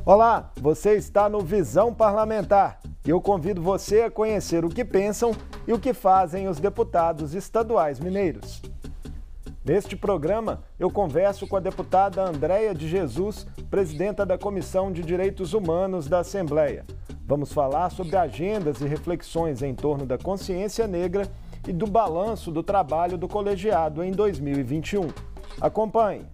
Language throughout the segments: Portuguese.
Olá, você está no Visão Parlamentar e eu convido você a conhecer o que pensam e o que fazem os deputados estaduais mineiros. Neste programa, eu converso com a deputada Andréia de Jesus, presidenta da Comissão de Direitos Humanos da Assembleia. Vamos falar sobre agendas e reflexões em torno da consciência negra e do balanço do trabalho do colegiado em 2021. Acompanhe!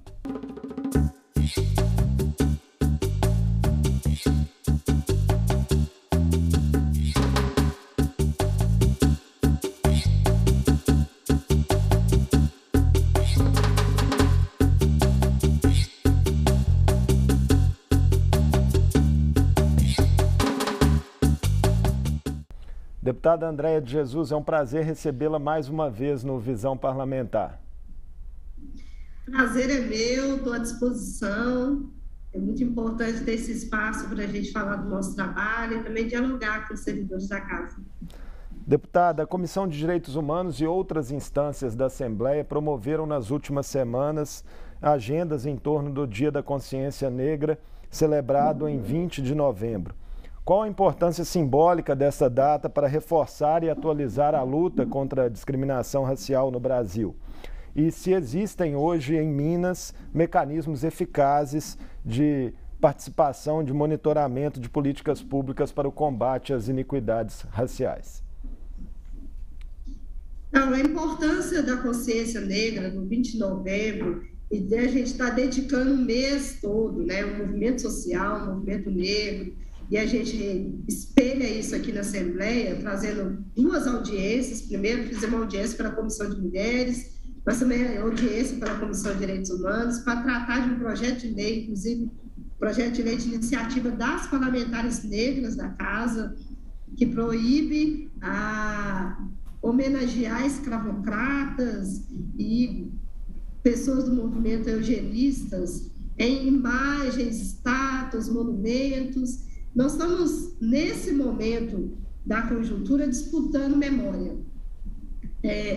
Deputada Andréia de Jesus, é um prazer recebê-la mais uma vez no Visão Parlamentar. Prazer é meu, estou à disposição. É muito importante ter esse espaço para a gente falar do nosso trabalho e também dialogar com os servidores da casa. Deputada, a Comissão de Direitos Humanos e outras instâncias da Assembleia promoveram nas últimas semanas agendas em torno do Dia da Consciência Negra, celebrado em 20 de novembro. Qual a importância simbólica dessa data para reforçar e atualizar a luta contra a discriminação racial no Brasil? E se existem hoje em Minas mecanismos eficazes de participação, de monitoramento de políticas públicas para o combate às iniquidades raciais? A importância da consciência negra no 20 de novembro, e a gente está dedicando o mês todo, né? O movimento social, o movimento negro, e a gente espelha isso aqui na Assembleia, trazendo duas audiências. Primeiro, fizemos uma audiência para a Comissão de Mulheres, mas também audiência para a Comissão de Direitos Humanos, para tratar de um projeto de lei, inclusive projeto de lei de iniciativa das parlamentares negras da Casa, que proíbe homenagear escravocratas e pessoas do movimento eugenistas em imagens, estátuas, monumentos. Nós estamos, nesse momento da conjuntura, disputando memória.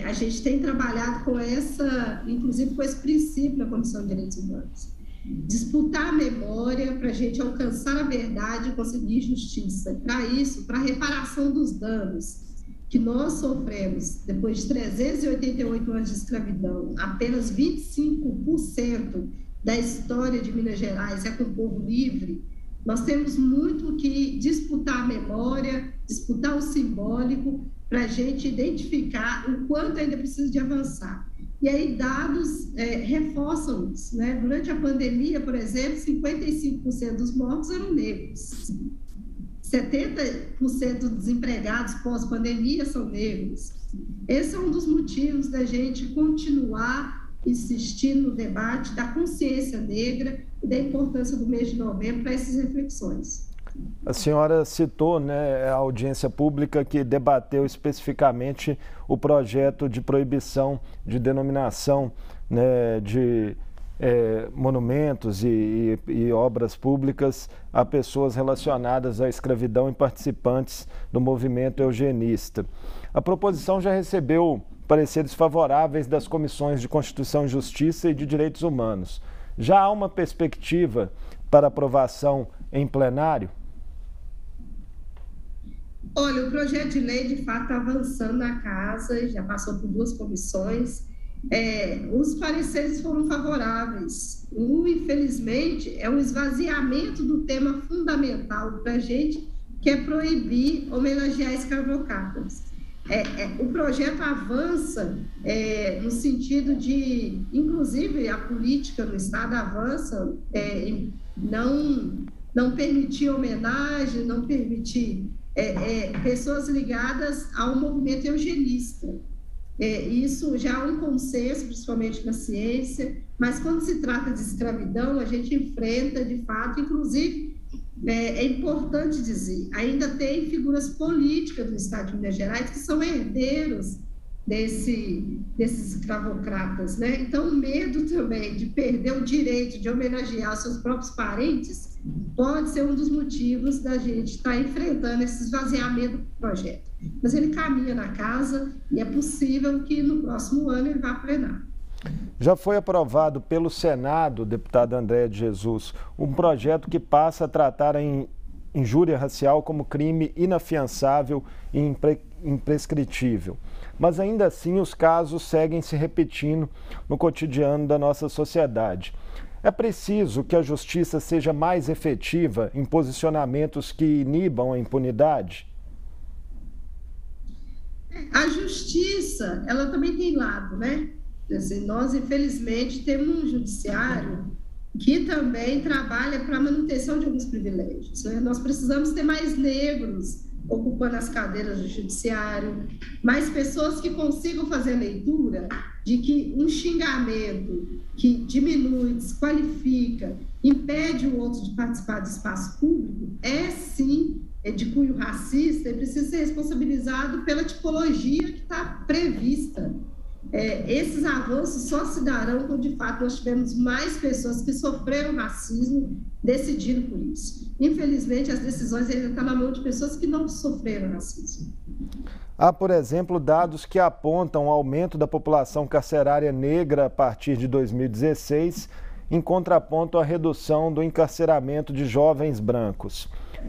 A gente tem trabalhado com inclusive com esse princípio na Comissão de Direitos Humanos. Disputar a memória para a gente alcançar a verdade e conseguir justiça. Para isso, para a reparação dos danos que nós sofremos depois de 388 anos de escravidão, apenas 25% da história de Minas Gerais é com o povo livre. Nós temos muito que disputar a memória, disputar o simbólico, para a gente identificar o quanto ainda precisa de avançar. E aí dados reforçam isso, né? Durante a pandemia, por exemplo, 55% dos mortos eram negros. 70% dos desempregados pós-pandemia são negros. Esse é um dos motivos da gente continuar insistindo no debate da consciência negra e da importância do mês de novembro para essas reflexões. A senhora citou, né, a audiência pública que debateu especificamente o projeto de proibição de denominação, né, de monumentos e obras públicas a pessoas relacionadas à escravidão e participantes do movimento eugenista. A proposição já recebeu pareceres favoráveis das comissões de Constituição e Justiça e de Direitos Humanos. Já há uma perspectiva para aprovação em plenário? Olha, o projeto de lei, de fato, está avançando na casa, já passou por duas comissões. Os pareceres foram favoráveis. Infelizmente, é um esvaziamento do tema fundamental para a gente, que é proibir homenagear escravocratas. O projeto avança no sentido de, inclusive, a política no Estado avança em não permitir homenagem, não permitir pessoas ligadas ao movimento eugenista. Isso já é um consenso, principalmente na ciência, mas quando se trata de escravidão, a gente enfrenta, de fato, inclusive, é importante dizer, ainda tem figuras políticas do Estado de Minas Gerais que são herdeiros desses escravocratas, né? Então, o medo também de perder o direito de homenagear seus próprios parentes pode ser um dos motivos da gente estar enfrentando esse esvaziamento do projeto. Mas ele caminha na casa e é possível que no próximo ano ele vá a plenário. Já foi aprovado pelo Senado, deputada Andréa de Jesus, um projeto que passa a tratar a injúria racial como crime inafiançável e imprescritível. Mas ainda assim os casos seguem se repetindo no cotidiano da nossa sociedade. É preciso que a justiça seja mais efetiva em posicionamentos que inibam a impunidade? A justiça, ela também tem lado, né? Assim, nós, infelizmente, temos um judiciário que também trabalha para a manutenção de alguns privilégios, né? Nós precisamos ter mais negros ocupando as cadeiras do judiciário, mais pessoas que consigam fazer a leitura de que um xingamento que diminui, desqualifica, impede o outro de participar do espaço público, sim, de cunho racista e precisa ser responsabilizado pela tipologia que está prevista. Esses avanços só se darão quando, de fato, nós tivermos mais pessoas que sofreram racismo decidindo por isso. Infelizmente, as decisões ainda estão na mão de pessoas que não sofreram racismo. Há, por exemplo, dados que apontam o aumento da população carcerária negra a partir de 2016, em contraponto à redução do encarceramento de jovens brancos.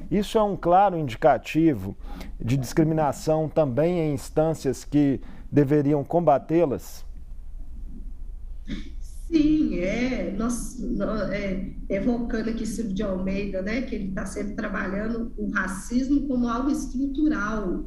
Isso é um claro indicativo de discriminação também em instâncias que deveriam combatê-las? Sim, evocando aqui Silvio de Almeida, né, que ele está sempre trabalhando o racismo como algo estrutural.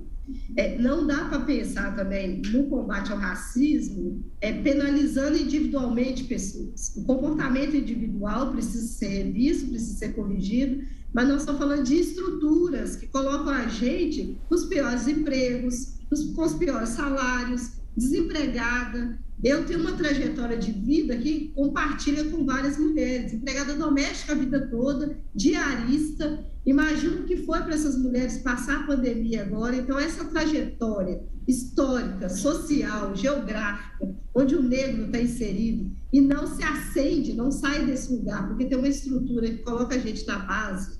Não dá para pensar também no combate ao racismo penalizando individualmente pessoas. O comportamento individual precisa ser revisto, precisa ser corrigido, mas nós estamos falando de estruturas que colocam a gente nos piores empregos, com os piores salários, desempregada. Eu tenho uma trajetória de vida que compartilha com várias mulheres, empregada doméstica a vida toda, diarista. Imagino o que foi para essas mulheres passar a pandemia agora. Então, essa trajetória histórica, social, geográfica, onde o negro está inserido e não se acende, não sai desse lugar, porque tem uma estrutura que coloca a gente na base,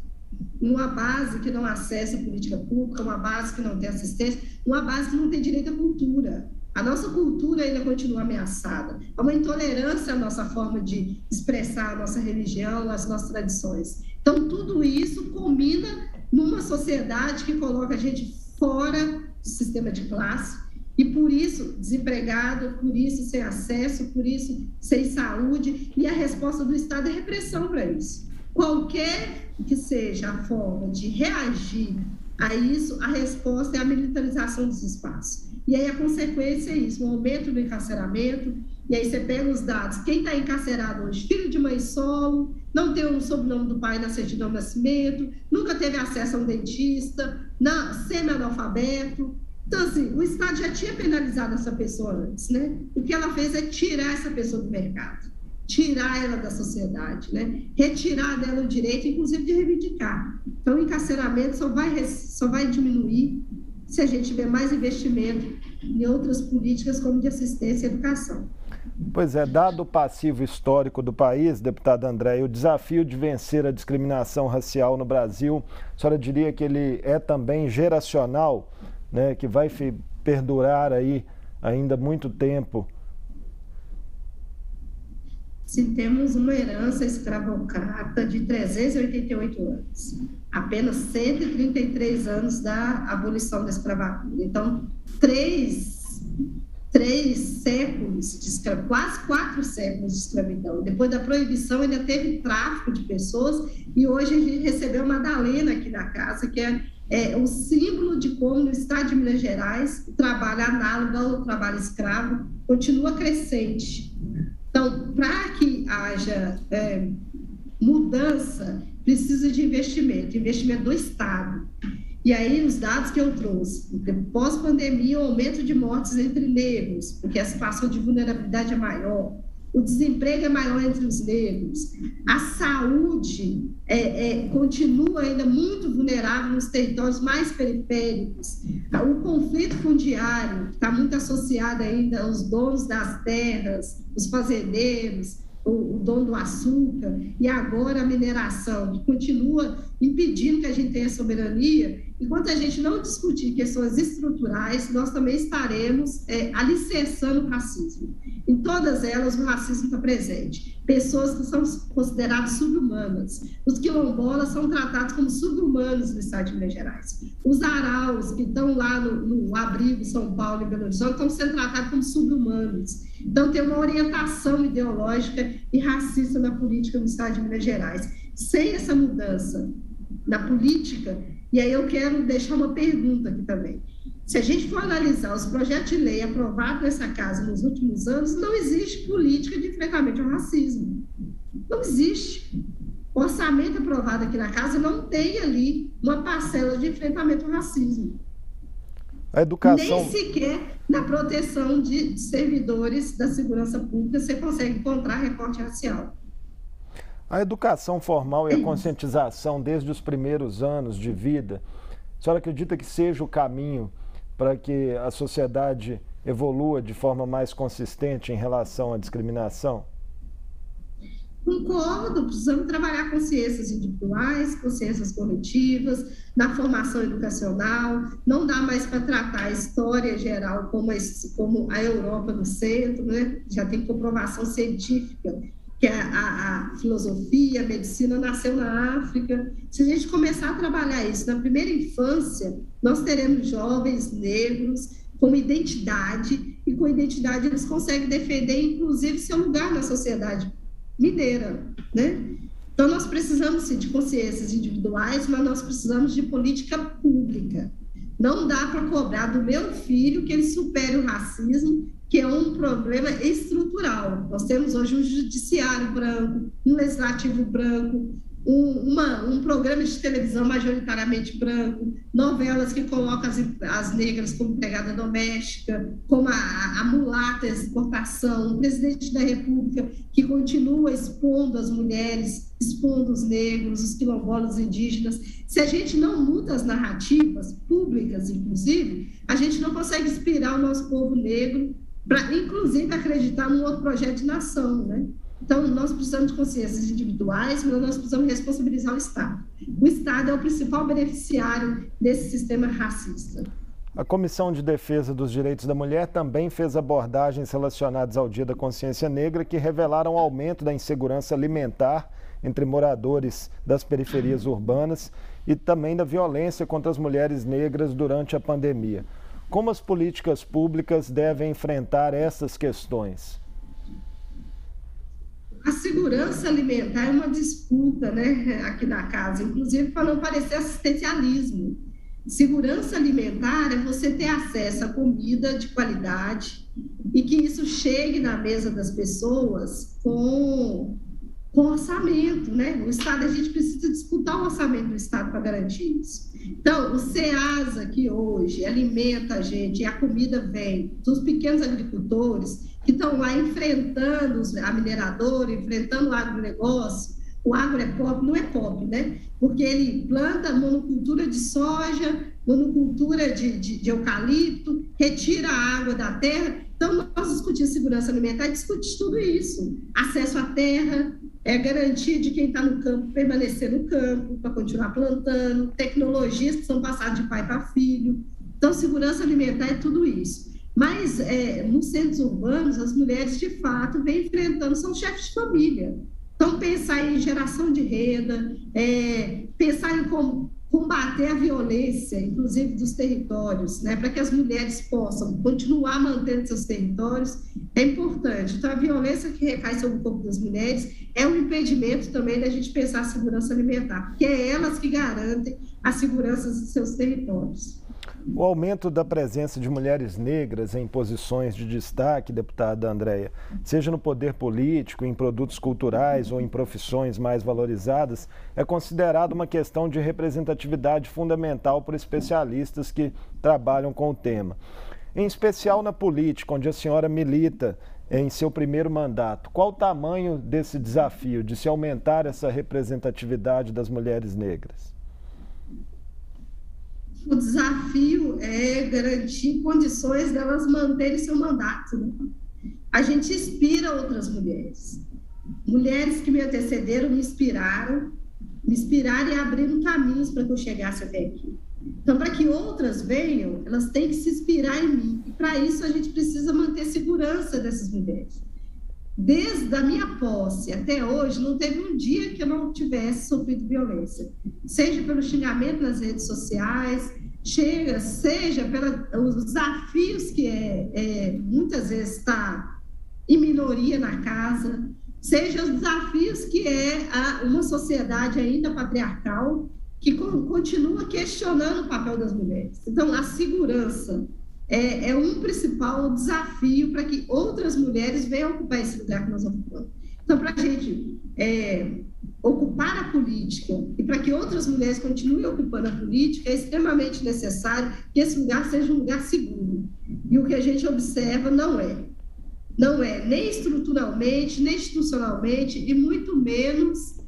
uma base que não acessa a política pública, uma base que não tem assistência, uma base que não tem direito à cultura. A nossa cultura ainda continua ameaçada. Há uma intolerância à nossa forma de expressar a nossa religião, as nossas tradições. Então, tudo isso combina numa sociedade que coloca a gente fora do sistema de classe e, por isso, desempregado, por isso, sem acesso, por isso, sem saúde. E a resposta do Estado é repressão para isso. Qualquer que seja a forma de reagir a isso, a resposta é a militarização dos espaços. E aí a consequência é isso, um aumento do encarceramento, e aí você pega os dados, quem está encarcerado hoje, filho de mãe solo, não tem o sobrenome do pai na certidão de nascimento, nunca teve acesso a um dentista, semi-analfabeto. Então, assim, o Estado já tinha penalizado essa pessoa antes, né? O que ela fez é tirar essa pessoa do mercado, tirar ela da sociedade, né? Retirar dela o direito, inclusive, de reivindicar. Então, o encarceramento só vai diminuir se a gente tiver mais investimento em outras políticas como de assistência e educação. Pois é, dado o passivo histórico do país, deputada Andréa, o desafio de vencer a discriminação racial no Brasil, a senhora diria que ele é também geracional, né, que vai perdurar aí ainda muito tempo? Se temos uma herança escravocrata de 388 anos, apenas 133 anos da abolição da escravatura. Então, três séculos de escravidão, quase 4 séculos de escravidão. Depois da proibição, ainda teve tráfico de pessoas, e hoje a gente recebeu Madalena aqui na casa, que é o símbolo de como no estado de Minas Gerais o trabalho análogo ao trabalho escravo continua crescente. Então, para que haja mudança, precisa de investimento do Estado. E aí, os dados que eu trouxe, pós-pandemia, o aumento de mortes entre negros, porque a situação de vulnerabilidade é maior, o desemprego é maior entre os negros, a saúde continua ainda muito vulnerável nos territórios mais periféricos, o conflito fundiário está muito associado ainda aos donos das terras, os fazendeiros, o dono do açúcar, e agora a mineração, que continua impedindo que a gente tenha soberania, enquanto a gente não discutir questões estruturais, nós também estaremos alicerçando o racismo. Em todas elas, o racismo está presente. Pessoas que são consideradas sub-humanas. Os quilombolas são tratados como sub-humanos no estado de Minas Gerais. Os araus, que estão lá no abrigo São Paulo e Belo Horizonte, estão sendo tratados como sub-humanos. Então, tem uma orientação ideológica e racista na política no estado de Minas Gerais. Sem essa mudança na política, e aí eu quero deixar uma pergunta aqui também. Se a gente for analisar os projetos de lei aprovados nessa casa nos últimos anos, não existe política de enfrentamento ao racismo. Não existe. O orçamento aprovado aqui na casa não tem ali uma parcela de enfrentamento ao racismo. A educação... Nem sequer na proteção de servidores da segurança pública você consegue encontrar recorte racial. A educação formal e a conscientização desde os primeiros anos de vida, a senhora acredita que seja o caminho para que a sociedade evolua de forma mais consistente em relação à discriminação? Concordo, precisamos trabalhar consciências individuais, consciências coletivas, na formação educacional. Não dá mais para tratar a história geral como a Europa no centro, né? Já tem comprovação científica que a filosofia, a medicina nasceu na África. Se a gente começar a trabalhar isso na primeira infância, nós teremos jovens negros com identidade, e com identidade eles conseguem defender, inclusive, seu lugar na sociedade mineira, né? Então, nós precisamos, sim, de consciências individuais, mas nós precisamos de política pública. Não dá para cobrar do meu filho que ele supere o racismo, que é um problema estrutural. Nós temos hoje um judiciário branco, um legislativo branco, um programa de televisão majoritariamente branco, novelas que colocam as negras como empregada doméstica, como a mulata, a exportação, o presidente da República que continua expondo as mulheres, expondo os negros, os quilombolas indígenas. Se a gente não muda as narrativas públicas, inclusive, a gente não consegue inspirar o nosso povo negro para, inclusive, acreditar num outro projeto de nação, né? Então, nós precisamos de consciências individuais, mas nós precisamos responsabilizar o Estado. O Estado é o principal beneficiário desse sistema racista. A Comissão de Defesa dos Direitos da Mulher também fez abordagens relacionadas ao Dia da Consciência Negra que revelaram o aumento da insegurança alimentar entre moradores das periferias urbanas e também da violência contra as mulheres negras durante a pandemia. Como as políticas públicas devem enfrentar essas questões? A segurança alimentar é uma disputa, né, aqui na casa, inclusive para não parecer assistencialismo. Segurança alimentar é você ter acesso a comida de qualidade e que isso chegue na mesa das pessoas com orçamento, né? No Estado, a gente precisa disputar o orçamento do Estado para garantir isso. Então, o SEASA, que hoje alimenta a gente, e a comida vem dos pequenos agricultores, que estão lá enfrentando a mineradora, enfrentando o agronegócio. O agro é pop, não é pop, né? Porque ele planta monocultura de soja, monocultura de eucalipto, retira a água da terra. Então, nós discutimos segurança alimentar e discutimos tudo isso. Acesso à terra, garantia de quem está no campo permanecer no campo, para continuar plantando, tecnologias que são passadas de pai para filho. Então, segurança alimentar é tudo isso. Mas, nos centros urbanos, as mulheres, de fato, vêm enfrentando, são chefes de família. Então, pensar em geração de renda, pensar em como combater a violência, inclusive dos territórios, né, para que as mulheres possam continuar mantendo seus territórios, é importante. Então, a violência que recai sobre o corpo das mulheres é um impedimento também da gente pensar a segurança alimentar, porque é elas que garantem a segurança dos seus territórios. O aumento da presença de mulheres negras em posições de destaque, deputada Andréia, seja no poder político, em produtos culturais ou em profissões mais valorizadas, é considerado uma questão de representatividade fundamental por especialistas que trabalham com o tema. Em especial na política, onde a senhora milita em seu primeiro mandato, qual o tamanho desse desafio de se aumentar essa representatividade das mulheres negras? O desafio é garantir condições delas manterem seu mandato, né? A gente inspira outras mulheres. mulheres que me antecederam me inspiraram e abriram caminhos para que eu chegasse até aqui. Então, para que outras venham, elas têm que se inspirar em mim. E, para isso, a gente precisa manter segurança dessas mulheres. Desde a minha posse até hoje, não teve um dia que eu não tivesse sofrido violência. Seja pelo xingamento nas redes sociais, seja pelos desafios que muitas vezes está em minoria na casa, seja os desafios que uma sociedade ainda patriarcal que continua questionando o papel das mulheres. Então, a segurança é um principal desafio para que outras mulheres venham ocupar esse lugar que nós ocupamos. Então, para a gente ocupar a política e para que outras mulheres continuem ocupando a política, é extremamente necessário que esse lugar seja um lugar seguro. E o que a gente observa não é nem estruturalmente, nem institucionalmente, e muito menos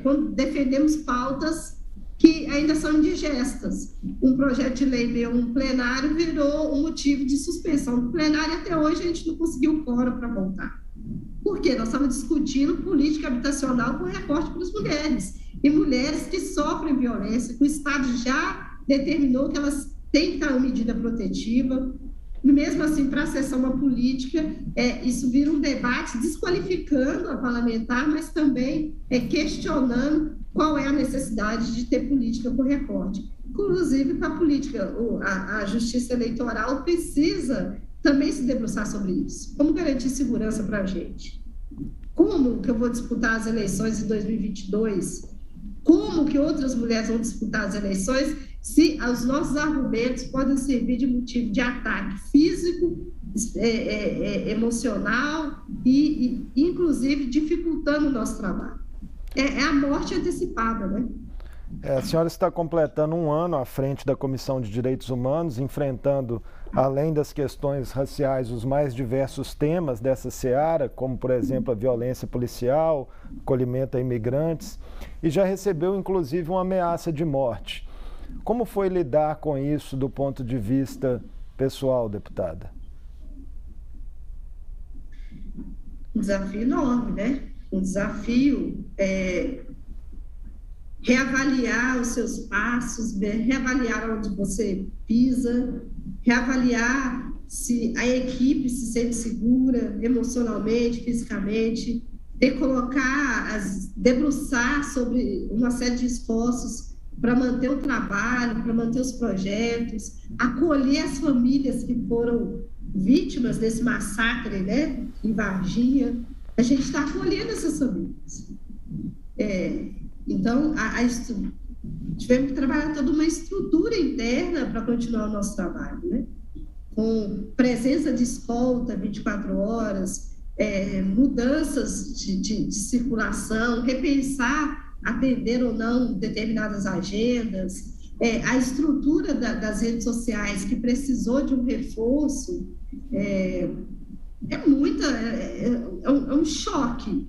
quando defendemos pautas que ainda são indigestas. Um projeto de lei veio um plenário, virou um motivo de suspensão do plenário, e até hoje a gente não conseguiu quórum para voltar. Por quê? Nós estamos discutindo política habitacional com recorte para as mulheres, e mulheres que sofrem violência, que o Estado já determinou que elas têm que estar em medida protetiva. Mesmo assim, para acessar uma política, isso vira um debate desqualificando a parlamentar, mas também questionando qual é a necessidade de ter política por recorte. Inclusive, para a política, a justiça eleitoral precisa também se debruçar sobre isso. Como garantir segurança para a gente? Como que eu vou disputar as eleições em 2022? Como que outras mulheres vão disputar as eleições se os nossos argumentos podem servir de motivo de ataque físico, emocional e, inclusive, dificultando o nosso trabalho? É a morte antecipada, né? A senhora está completando um ano à frente da Comissão de Direitos Humanos, enfrentando, além das questões raciais, os mais diversos temas dessa seara, como, por exemplo, a violência policial, acolhimento a imigrantes, e já recebeu, inclusive, uma ameaça de morte. Como foi lidar com isso do ponto de vista pessoal, deputada? Um desafio enorme, né? Um desafio reavaliar os seus passos, reavaliar onde você pisa, reavaliar se a equipe se sente segura emocionalmente, fisicamente, debruçar sobre uma série de esforços para manter o trabalho, para manter os projetos, acolher as famílias que foram vítimas desse massacre, né, em Varginha. A gente está acolhendo essas famílias. Então, tivemos que trabalhar toda uma estrutura interna para continuar o nosso trabalho, né? Com presença de escolta 24 horas, mudanças de circulação, repensar atender ou não determinadas agendas, a estrutura das redes sociais que precisou de um reforço, é um choque.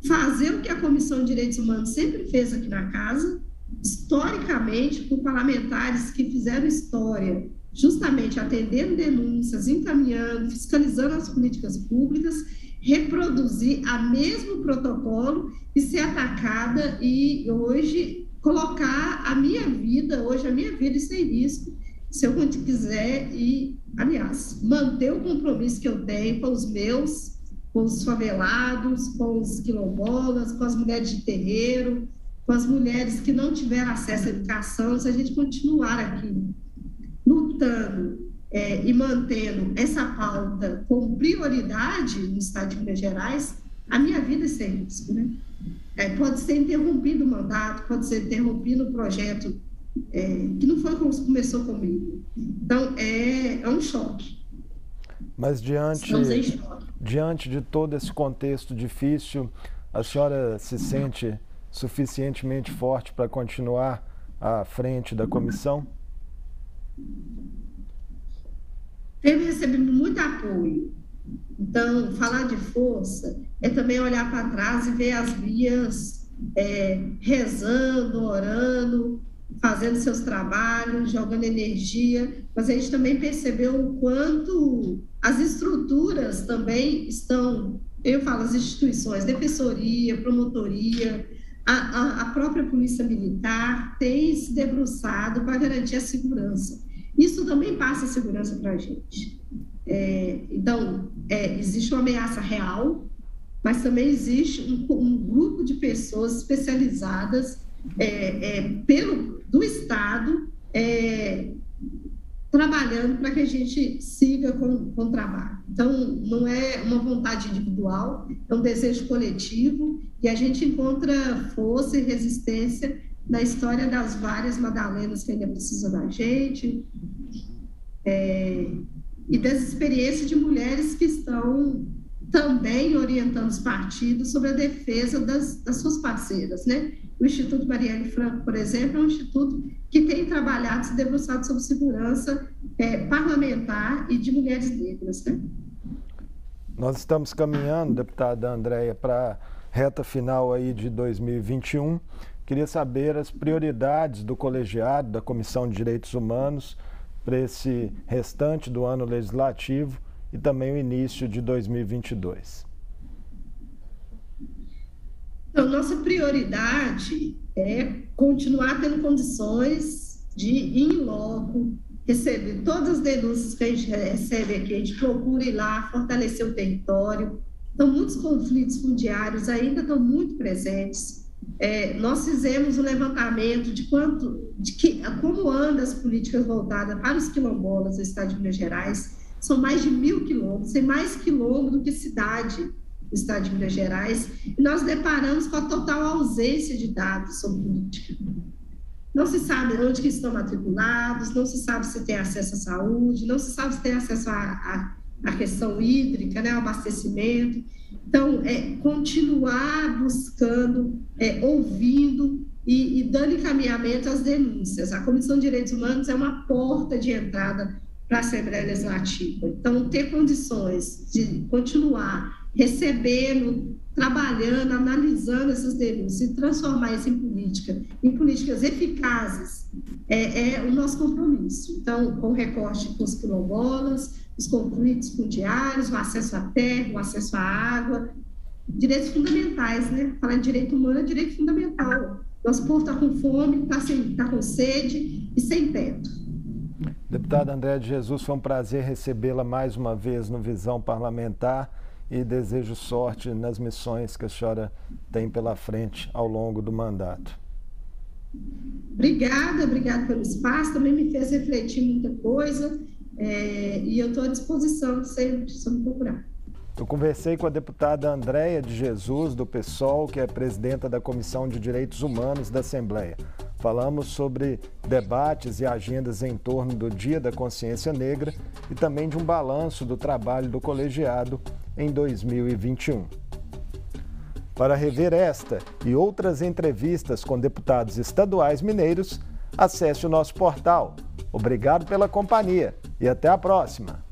Fazer o que a Comissão de Direitos Humanos sempre fez aqui na casa, historicamente, com parlamentares que fizeram história, justamente atendendo denúncias, encaminhando, fiscalizando as políticas públicas, reproduzir a mesmo protocolo e ser atacada e hoje colocar a minha vida isso em risco, se eu quiser aliás, manter o compromisso que eu tenho com os favelados, com os quilombolas, com as mulheres de terreiro, com as mulheres que não tiveram acesso à educação. Se a gente continuar aqui lutando e mantendo essa pauta como prioridade no estado de Minas Gerais, a minha vida é sem risco, né? Pode ser interrompido o mandato, pode ser interrompido o projeto que não foi como começou comigo. Então, é um choque. Mas diante de todo esse contexto difícil, a senhora se sente suficientemente forte para continuar à frente da comissão? Temos recebido muito apoio. Então, falar de força é também olhar para trás e ver as vias rezando, orando, fazendo seus trabalhos, jogando energia, mas a gente também percebeu o quanto as estruturas também estão Eu falo as instituições, defensoria, promotoria, a própria polícia militar tem se debruçado para garantir a segurança. Isso também passa segurança para a gente. Então, existe uma ameaça real, mas também existe um grupo de pessoas especializadas do Estado trabalhando para que a gente siga com o trabalho. Então, não é uma vontade individual, é um desejo coletivo, e a gente encontra força e resistência na história das várias Madalenas que ainda precisam da gente, e das experiências de mulheres que estão também orientando os partidos sobre a defesa das suas parceiras, né? O Instituto Marielle Franco, por exemplo, é um instituto que tem trabalhado, se debruçado sobre segurança parlamentar e de mulheres negras, né? Nós estamos caminhando, deputada Andréia, para a reta final aí de 2021. Queria saber as prioridades do colegiado, da Comissão de Direitos Humanos, para esse restante do ano legislativo e também o início de 2022. Então, nossa prioridade é continuar tendo condições de ir em loco, receber todas as denúncias que a gente recebe aqui, a gente procura ir lá, fortalecer o território. Então, muitos conflitos fundiários ainda estão muito presentes. Nós fizemos um levantamento de como andam as políticas voltadas para os quilombolas do estado de Minas Gerais. São mais de 1.000 quilômetros, tem mais quilômetro do que cidade do estado de Minas Gerais, e nós deparamos com a total ausência de dados sobre política. Não se sabe onde que estão matriculados, não se sabe se tem acesso à saúde, não se sabe se tem acesso à questão hídrica, né, ao abastecimento. Então, continuar buscando, ouvindo e dando encaminhamento às denúncias. A Comissão de Direitos Humanos é uma porta de entrada para a Assembleia Legislativa. Então, ter condições de continuar recebendo, trabalhando, analisando essas denúncias e transformar isso em políticas eficazes é o nosso compromisso. Então, com o recorte com os quilombolas, os conflitos fundiários, o acesso à terra, o acesso à água, direitos fundamentais, né? Falar de direito humano é direito fundamental. Nosso povo está com fome, está com sede e sem teto. Deputada Andréia de Jesus, foi um prazer recebê-la mais uma vez no Visão Parlamentar e desejo sorte nas missões que a senhora tem pela frente ao longo do mandato. Obrigada pelo espaço, também me fez refletir muita coisa e eu estou à disposição sempre, só me procurar. Eu conversei com a deputada Andréia de Jesus, do PSOL, que é presidenta da Comissão de Direitos Humanos da Assembleia. Falamos sobre debates e agendas em torno do Dia da Consciência Negra e também de um balanço do trabalho do colegiado em 2021. Para rever esta e outras entrevistas com deputados estaduais mineiros, acesse o nosso portal. Obrigado pela companhia e até a próxima!